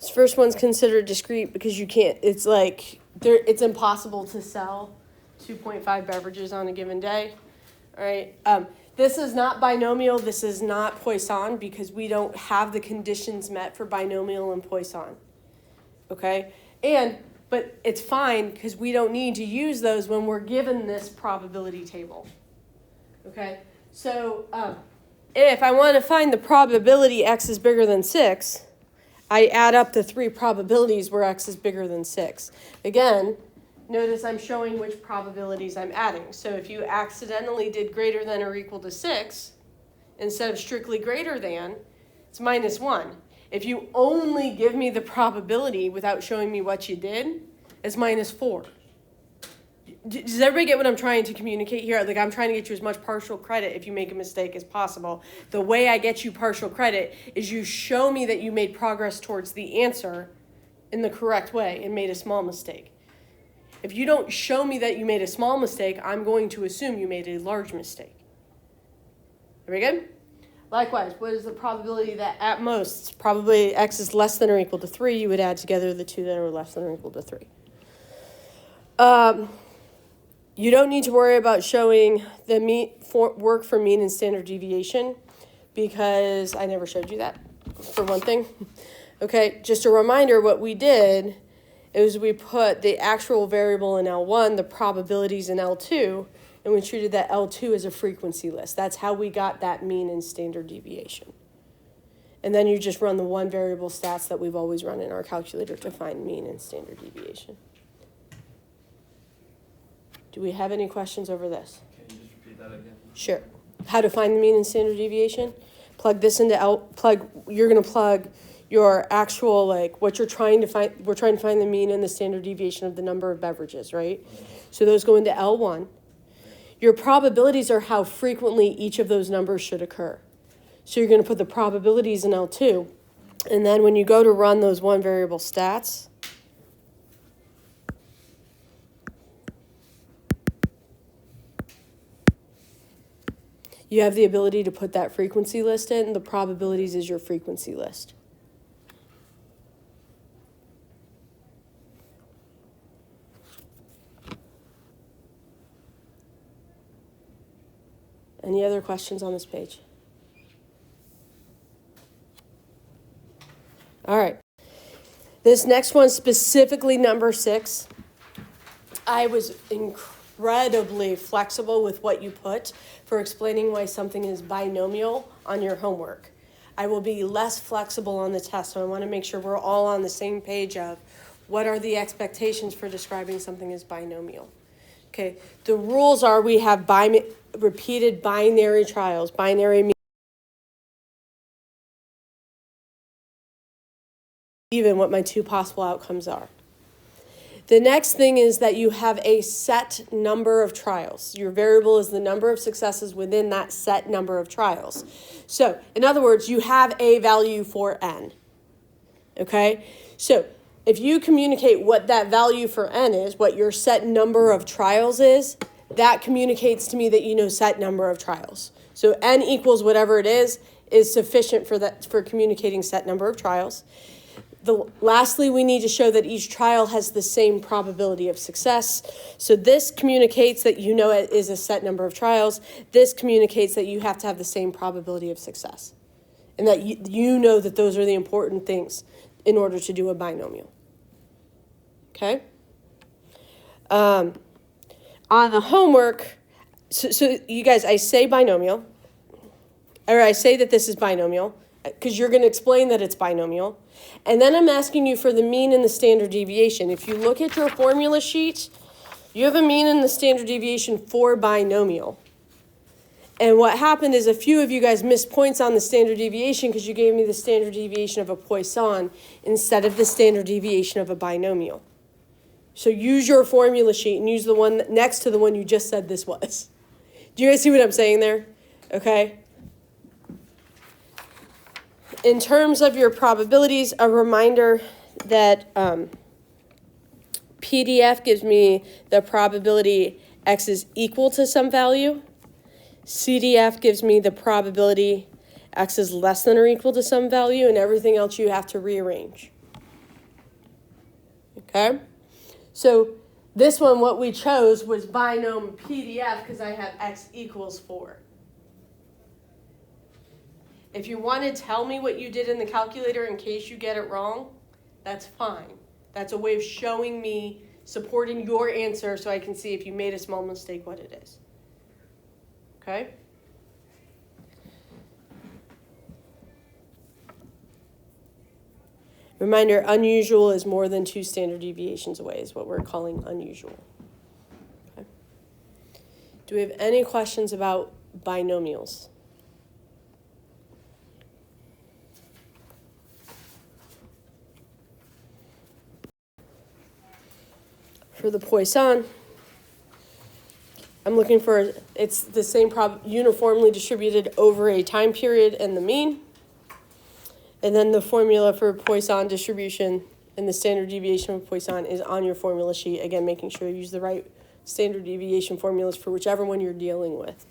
This first one's considered discrete because you can't, it's like, it's impossible to sell 2.5 beverages on a given day, all right? This is not binomial, this is not Poisson because we don't have the conditions met for binomial and Poisson, okay? But it's fine because we don't need to use those when we're given this probability table, okay? So if I want to find the probability x is bigger than 6, I add up the 3 probabilities where x is bigger than 6. Again, notice I'm showing which probabilities I'm adding. So if you accidentally did greater than or equal to 6, instead of strictly greater than, it's -1. If you only give me the probability without showing me what you did, it's -4. Does everybody get what I'm trying to communicate here? Like, I'm trying to get you as much partial credit if you make a mistake as possible. The way I get you partial credit is you show me that you made progress towards the answer in the correct way and made a small mistake. If you don't show me that you made a small mistake, I'm going to assume you made a large mistake. Everybody good? Likewise, what is the probability that at most, probably x is less than or equal to 3, you would add together the two that are less than or equal to 3. You don't need to worry about showing the work for mean and standard deviation because I never showed you that, for one thing. Okay, just a reminder, what we did is we put the actual variable in L1, the probabilities in L2, and we treated that L2 as a frequency list. That's how we got that mean and standard deviation. And then you just run the one variable stats that we've always run in our calculator to find mean and standard deviation. Do we have any questions over this? Can you just repeat that again? Sure. How to find the mean and standard deviation? Plug this into you're going to plug your actual, like, what you're trying to find. We're trying to find the mean and the standard deviation of the number of beverages, right? So those go into L1. Your probabilities are how frequently each of those numbers should occur. So you're going to put the probabilities in L2. And then when you go to run those one variable stats, you have the ability to put that frequency list in. The probabilities is your frequency list. Any other questions on this page? All right. This next one, specifically number 6, I was incredibly flexible with what you put for explaining why something is binomial on your homework. I will be less flexible on the test, so I want to make sure we're all on the same page of what are the expectations for describing something as binomial. Okay, the rules are we have repeated binary trials. Binary means even what my two possible outcomes are. The next thing is that you have a set number of trials. Your variable is the number of successes within that set number of trials. So, in other words, you have a value for n. Okay? So, if you communicate what that value for n is, what your set number of trials is, that communicates to me that you know set number of trials. So, n equals whatever it is sufficient for communicating set number of trials. Lastly, we need to show that each trial has the same probability of success. So this communicates that you know it is a set number of trials. This communicates that you have to have the same probability of success. And that you know that those are the important things in order to do a binomial. Okay? On the homework, so you guys, I say binomial, or I say that this is binomial, because you're going to explain that it's binomial. And then I'm asking you for the mean and the standard deviation. If you look at your formula sheet, you have a mean and the standard deviation for binomial. And what happened is a few of you guys missed points on the standard deviation because you gave me the standard deviation of a Poisson instead of the standard deviation of a binomial. So use your formula sheet and use the one next to the one you just said this was. Do you guys see what I'm saying there? Okay. In terms of your probabilities, a reminder that PDF gives me the probability x is equal to some value. CDF gives me the probability x is less than or equal to some value, and everything else you have to rearrange. Okay? So this one, what we chose was binom PDF because I have x equals 4. If you want to tell me what you did in the calculator in case you get it wrong, that's fine. That's a way of showing me, supporting your answer so I can see if you made a small mistake what it is. Okay? Reminder, unusual is more than 2 standard deviations away is what we're calling unusual. Okay. Do we have any questions about binomials? For the Poisson, I'm looking for, it's the same uniformly distributed over a time period and the mean. And then the formula for Poisson distribution and the standard deviation of Poisson is on your formula sheet. Again, making sure you use the right standard deviation formulas for whichever one you're dealing with.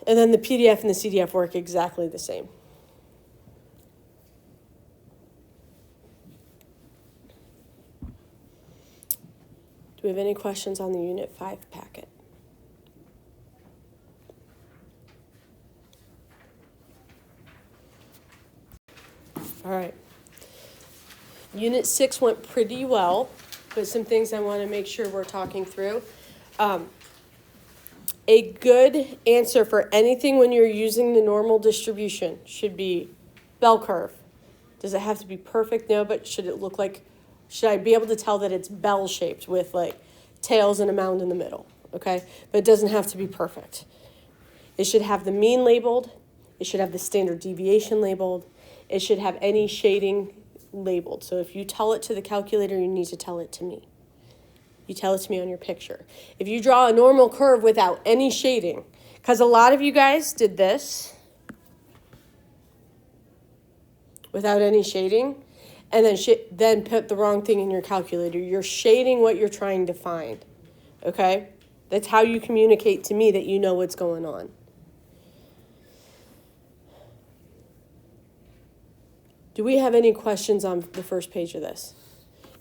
And then the PDF and the CDF work exactly the same. Do we have any questions on the Unit 5 packet? All right. Unit 6 went pretty well, but some things I want to make sure we're talking through. A good answer for anything when you're using the normal distribution should be bell curve. Does it have to be perfect? No, but should I be able to tell that it's bell-shaped with like tails and a mound in the middle? Okay, but it doesn't have to be perfect. It should have the mean labeled. It should have the standard deviation labeled. It should have any shading labeled. So if you tell it to the calculator, you need to tell it to me. You tell it to me on your picture. If you draw a normal curve without any shading, because a lot of you guys did this without any shading, and then put the wrong thing in your calculator. You're shading what you're trying to find, okay? That's how you communicate to me that you know what's going on. Do we have any questions on the first page of this?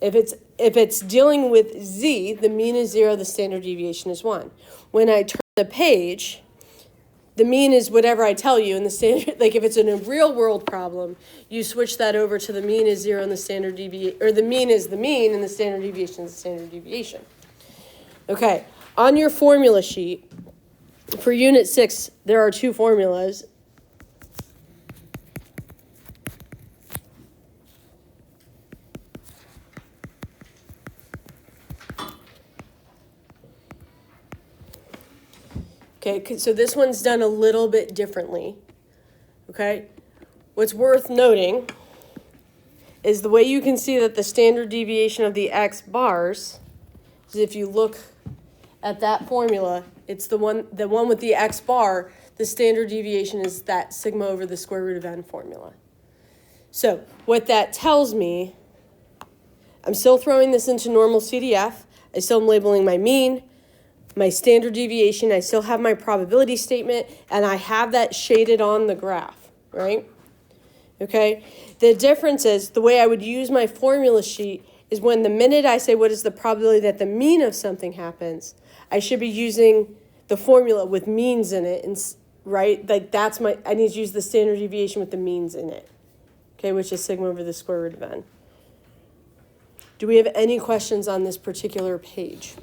If it's dealing with z, the mean is 0, the standard deviation is 1. When I turn the page, the mean is whatever I tell you, and the standard, like if it's in a real world problem, you switch that over to the mean is 0 and the standard deviation, or the mean is the mean and the standard deviation is the standard deviation. Okay, on your formula sheet, for Unit 6, there are 2 formulas. Okay, so this one's done a little bit differently, okay? What's worth noting is the way you can see that the standard deviation of the x bars is if you look at that formula, it's the one with the x bar, the standard deviation is that sigma over the square root of n formula. So what that tells me, I'm still throwing this into normal CDF, I still am labeling my mean, my standard deviation, I still have my probability statement, and I have that shaded on the graph, right? Okay, the difference is the way I would use my formula sheet is when the minute I say what is the probability that the mean of something happens, I should be using the formula with means in it, and right? Like I need to use the standard deviation with the means in it, okay, which is sigma over the square root of n. Do we have any questions on this particular page?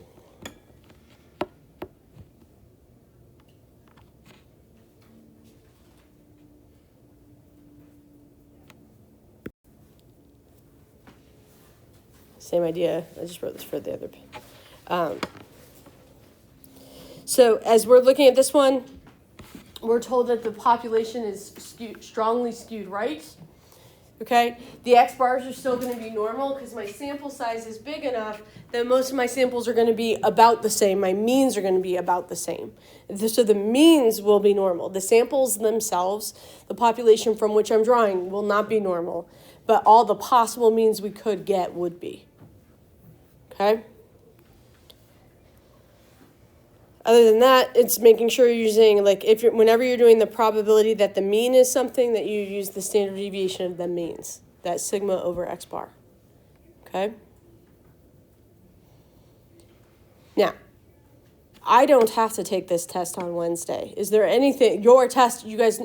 Same idea. I just wrote this for the other. So as we're looking at this one, we're told that the population is strongly skewed right. Okay, the x bars are still going to be normal because my sample size is big enough that most of my samples are going to be about the same. My means are going to be about the same. So the means will be normal. The samples themselves, the population from which I'm drawing, will not be normal, but all the possible means we could get would be. Okay? Other than that, it's making sure you're using, like, whenever you're doing the probability that the mean is something, that you use the standard deviation of the means, that sigma over x bar. Okay? Now, I don't have to take this test on Wednesday. Is there anything, your test, you guys,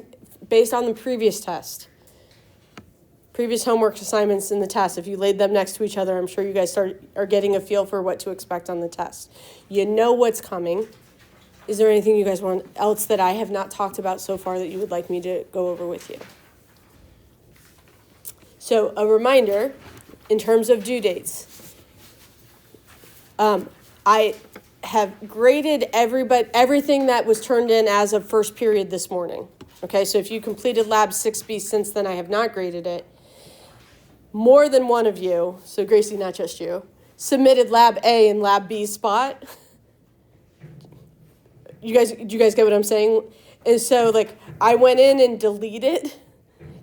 based on the previous test, previous homework assignments in the test, if you laid them next to each other, I'm sure you guys are getting a feel for what to expect on the test. You know what's coming. Is there anything you guys want else that I have not talked about so far that you would like me to go over with you? So a reminder, in terms of due dates, I have graded everything that was turned in as of first period this morning. Okay, so if you completed Lab 6B since then, I have not graded it. More than one of you, so Gracie, not just you, submitted Lab A and Lab B spot. Do you guys get what I'm saying? And so, like, I went in and deleted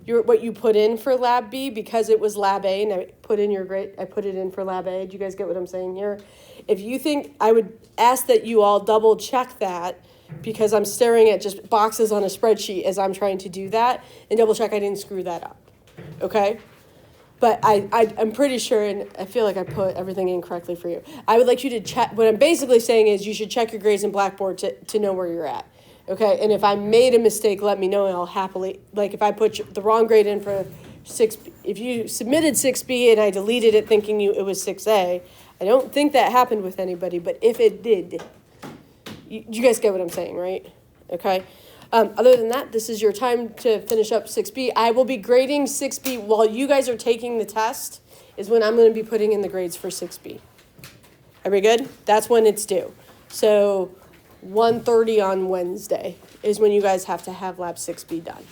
what you put in for Lab B because it was Lab A, and I put in your grade. I put it in for Lab A. Do you guys get what I'm saying here? If you think, I would ask that you all double check that, because I'm staring at just boxes on a spreadsheet as I'm trying to do that, and double check I didn't screw that up. Okay? But I'm pretty sure, and I feel like I put everything in correctly for you. I would like you to check. What I'm basically saying is you should check your grades in Blackboard to know where you're at. Okay? And if I made a mistake, let me know, and I'll happily, like if I put the wrong grade in for 6B, if you submitted 6B and I deleted it thinking it was 6A, I don't think that happened with anybody, but if it did, you guys get what I'm saying, right? Okay? Other than that, this is your time to finish up 6B. I will be grading 6B while you guys are taking the test is when I'm going to be putting in the grades for 6B. Are we good? That's when it's due. So 1:30 on Wednesday is when you guys have to have Lab 6B done.